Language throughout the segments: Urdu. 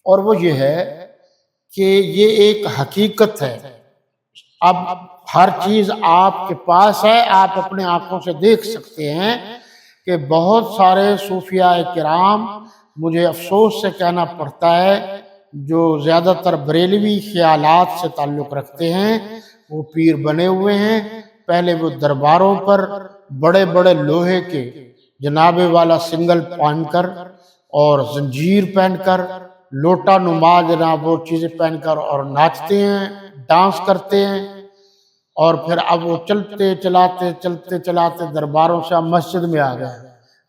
اور وہ یہ ہے کہ یہ ایک حقیقت ہے۔ اب ہر چیز آپ کے پاس ہے، آپ اپنے آنکھوں سے دیکھ سکتے ہیں کہ بہت سارے صوفیاء کرام، مجھے افسوس سے کہنا پڑتا ہے، جو زیادہ تر بریلوی خیالات سے تعلق رکھتے ہیں، وہ پیر بنے ہوئے ہیں۔ پہلے وہ درباروں پر بڑے بڑے لوہے کے جناب والا سنگل پہن کر اور زنجیر پہن کر، لوٹا نما جناب وہ چیزیں پہن کر اور ناچتے ہیں، ڈانس کرتے ہیں، اور پھر اب وہ چلتے چلاتے درباروں سے اب مسجد میں آ گئے۔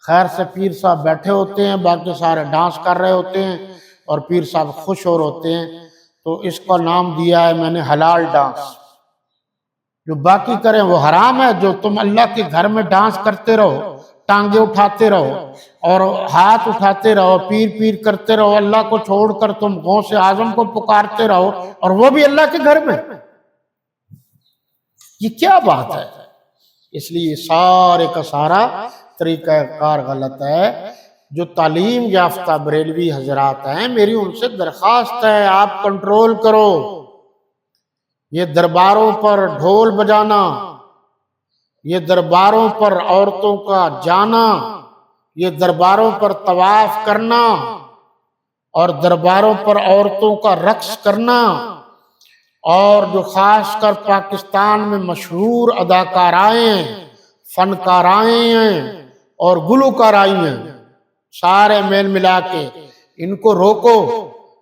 خیر سے پیر صاحب بیٹھے ہوتے ہیں، باقی سارے ڈانس کر رہے ہوتے ہیں اور پیر صاحب خوش ہو رہے ہوتے ہیں۔ تو اس کا نام دیا ہے میں نے حلال ڈانس۔ جو باقی کریں وہ حرام ہے۔ جو تم اللہ کے گھر میں ڈانس کرتے رہو، ٹانگیں اٹھاتے رہو اور ہاتھ اٹھاتے رہو، پیر پیر کرتے رہو، اللہ کو چھوڑ کر تم غوث اعظم کو پکارتے رہو، اور وہ بھی اللہ کے گھر میں، یہ کیا بات ہے؟ اس لیے سارے کا سارا طریقہ کار غلط ہے۔ جو تعلیم یافتہ بریلوی حضرات ہیں، میری ان سے درخواست ہے آپ کنٹرول کرو۔ یہ درباروں پر ڈھول بجانا، یہ درباروں پر عورتوں کا جانا، یہ درباروں پر طواف کرنا اور درباروں پر عورتوں کا رقص کرنا، اور جو خاص کر پاکستان میں مشہور اداکارائیں ہیں، فنکارائیں ہیں اور گلوکارائیں ہیں، سارے میل ملا کے ان کو روکو۔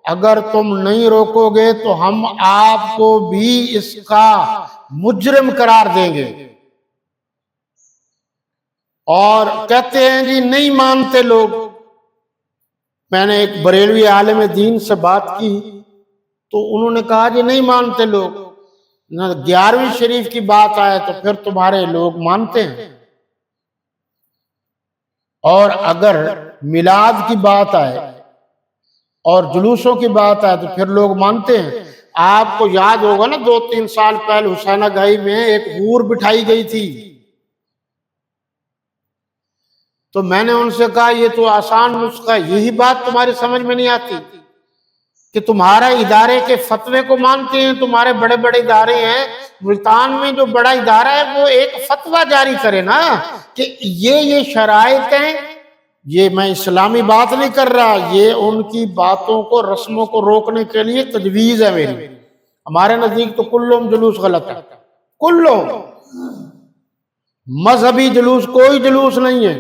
اگر تم نہیں روکو گے تو ہم آپ کو بھی اس کا مجرم قرار دیں گے۔ اور کہتے ہیں جی نہیں مانتے لوگ۔ میں نے ایک بریلوی عالم دین سے بات کی تو انہوں نے کہا جی نہیں مانتے لوگ، 11ویں شریف کی بات آئے تو پھر تمہارے لوگ مانتے ہیں، اور اگر میلاد کی بات آئے اور جلوسوں کی بات آئے تو پھر لوگ مانتے ہیں۔ آپ کو یاد ہوگا نا 2-3 سال پہلے حسینہ گائی میں ایک حور بٹھائی گئی تھی، تو میں نے ان سے کہا یہ تو آسان نسخہ ہے، یہی بات تمہاری سمجھ میں نہیں آتی کہ تمہارے ادارے کے فتوے کو مانتے ہیں، تمہارے بڑے بڑے ادارے ہیں، ملتان میں جو بڑا ادارہ ہے وہ ایک فتویٰ جاری کرے نا کہ یہ شرائط ہیں۔ یہ میں اسلامی بات نہیں کر رہا، یہ ان کی باتوں کو، رسموں کو روکنے کے لیے تجویز ہے میری۔ ہمارے نزدیک تو کلہم جلوس غلط ہے، کلہم مذہبی جلوس کوئی جلوس نہیں ہے۔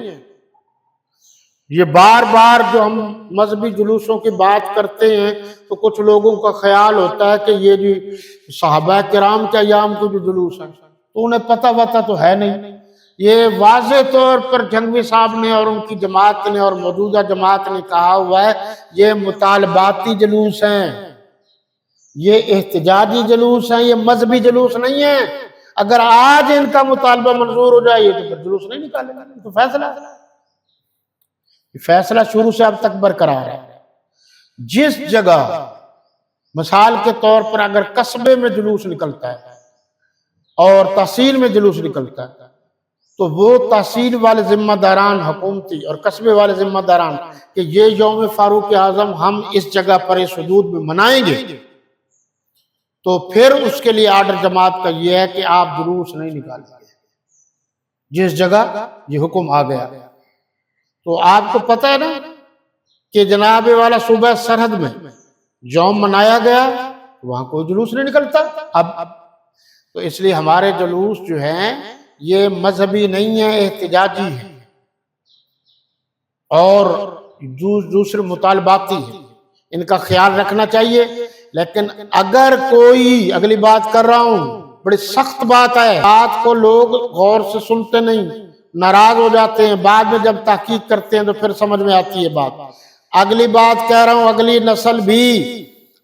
یہ بار بار جو ہم مذہبی جلوسوں کی بات کرتے ہیں تو کچھ لوگوں کا خیال ہوتا ہے کہ یہ جو صحابہ کرام کے ایام کو جو جلوس ہے، تو انہیں پتہ وتہ تو ہے نہیں۔ یہ واضح طور پر جنگوی صاحب نے اور ان کی جماعت نے اور موجودہ جماعت نے کہا ہوا ہے یہ مطالباتی جلوس ہیں، یہ احتجاجی جلوس ہیں، یہ مذہبی جلوس نہیں ہے۔ اگر آج ان کا مطالبہ منظور ہو جائے تو پھر جلوس نہیں نکالے گا، تو فیصلہ شروع سے اب تک برقرار ہے۔ جس جگہ مثال کے طور پر اگر قصبے میں جلوس نکلتا ہے اور تحصیل میں جلوس نکلتا ہے تو وہ تحصیل والے ذمہ داران حکومتی اور قصبے والے ذمہ داران کہ یہ یوم فاروق اعظم ہم اس جگہ پر اس حدود میں منائیں گے، تو پھر اس کے لیے آرڈر جماعت کا یہ ہے کہ آپ جلوس نہیں نکال سکتے۔ جس جگہ یہ حکم آ گیا تو آپ کو پتہ ہے نا کہ جناب والا صوبہ سرحد میں یوم منایا گیا، وہاں کوئی جلوس نہیں نکلتا اب۔ تو اس لیے ہمارے جلوس جو ہیں یہ مذہبی نہیں ہے، احتجاجی ہے اور دوسرے مطالباتی ہے، ان کا خیال رکھنا چاہیے۔ لیکن اگر کوئی، اگلی بات کر رہا ہوں، بڑی سخت بات ہے، بات کو لوگ غور سے سنتے نہیں، ناراض ہو جاتے ہیں، بعد میں جب تحقیق کرتے ہیں تو پھر سمجھ میں آتی ہے بات۔ اگلی بات کہہ رہا ہوں، اگلی نسل بھی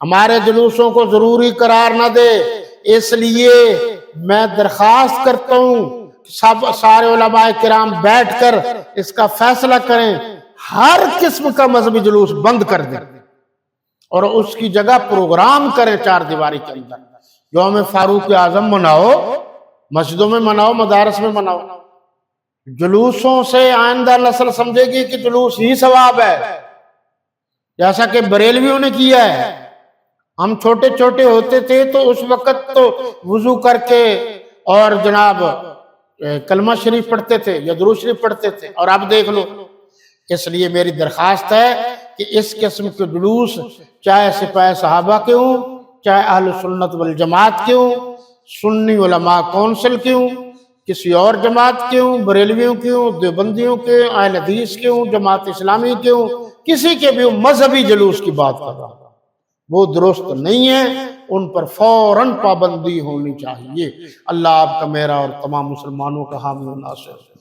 ہمارے جلوسوں کو ضروری قرار نہ دے، اس لیے میں درخواست کرتا ہوں سب سارے علماء کرام بیٹھ کر اس کا فیصلہ کریں، ہر قسم کا مذہبی جلوس بند کر دیں اور اس کی جگہ پروگرام کریں 4 دیواری کے اندر۔ یوم فاروق اعظم مناؤ، مسجدوں میں مناؤ، مدارس میں مناؤ۔ جلوسوں سے آئندہ نسل سمجھے گی کہ جلوس ہی ثواب ہے، جیسا کہ بریلویوں نے کیا ہے۔ ہم چھوٹے چھوٹے ہوتے تھے تو اس وقت تو وضو کر کے اور جناب کلمہ شریف پڑھتے تھے یا درود شریف پڑھتے تھے، اور اب دیکھ لو۔ اس لیے میری درخواست ہے کہ اس قسم کے جلوس چاہے سپاہ صحابہ کے ہوں، چاہے اہل سنت والجماعت کے ہوں، سنی علماء کونسل کے ہوں، کسی اور جماعت کے ہوں، بریلویوں کے ہوں، دیوبندیوں کے، اہل حدیث کے ہوں، جماعت اسلامی کے ہوں، کسی کے بھی ہوں، مذہبی جلوس کی بات کر رہا ہوں، وہ درست نہیں ہے، ان پر فوراً پابندی ہونی چاہیے۔ اللہ آپ کا، میرا اور تمام مسلمانوں کا حامی و ناصر۔